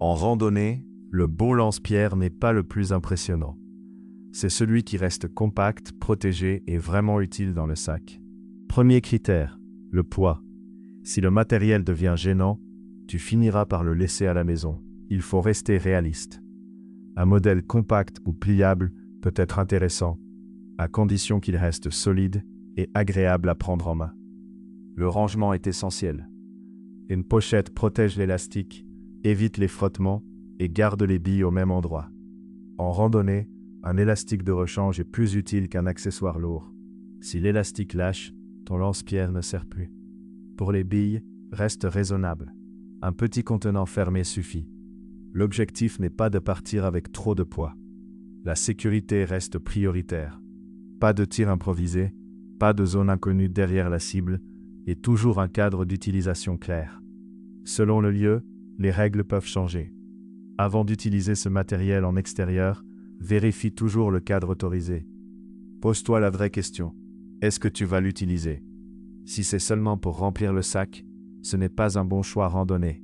En randonnée, le bon lance-pierre n'est pas le plus impressionnant. C'est celui qui reste compact, protégé et vraiment utile dans le sac. Premier critère, le poids. Si le matériel devient gênant, tu finiras par le laisser à la maison. Il faut rester réaliste. Un modèle compact ou pliable peut être intéressant, à condition qu'il reste solide et agréable à prendre en main. Le rangement est essentiel. Une pochette protège l'élastique, évite les frottements et garde les billes au même endroit. En randonnée, un élastique de rechange est plus utile qu'un accessoire lourd. Si l'élastique lâche, ton lance-pierre ne sert plus. Pour les billes, reste raisonnable. Un petit contenant fermé suffit. L'objectif n'est pas de partir avec trop de poids. La sécurité reste prioritaire. Pas de tir improvisé, pas de zone inconnue derrière la cible et toujours un cadre d'utilisation clair. Selon le lieu, les règles peuvent changer. Avant d'utiliser ce matériel en extérieur, vérifie toujours le cadre autorisé. Pose-toi la vraie question. Est-ce que tu vas l'utiliser? Si c'est seulement pour remplir le sac, ce n'est pas un bon choix randonnée.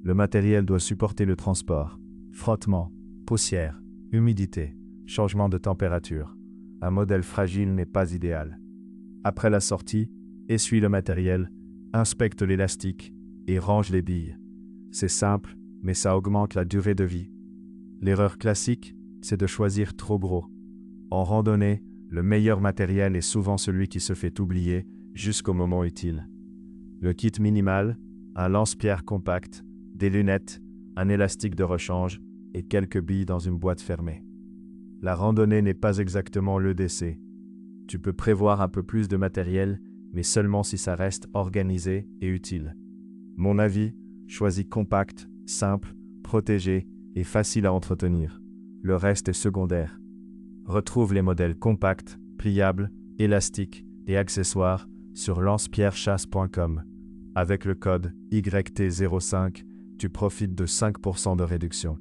Le matériel doit supporter le transport, frottement, poussière, humidité, changement de température. Un modèle fragile n'est pas idéal. Après la sortie, essuie le matériel, inspecte l'élastique et range les billes. C'est simple, mais ça augmente la durée de vie. L'erreur classique, c'est de choisir trop gros. En randonnée, le meilleur matériel est souvent celui qui se fait oublier jusqu'au moment utile. Le kit minimal, un lance-pierre compact, des lunettes, un élastique de rechange et quelques billes dans une boîte fermée. La randonnée n'est pas exactement l'EDC. Tu peux prévoir un peu plus de matériel, mais seulement si ça reste organisé et utile. Mon avis, choisis compact, simple, protégé et facile à entretenir. Le reste est secondaire. Retrouve les modèles compacts, pliables, élastiques et accessoires sur lancepierrechasse.com. Avec le code YT05, tu profites de 5% de réduction.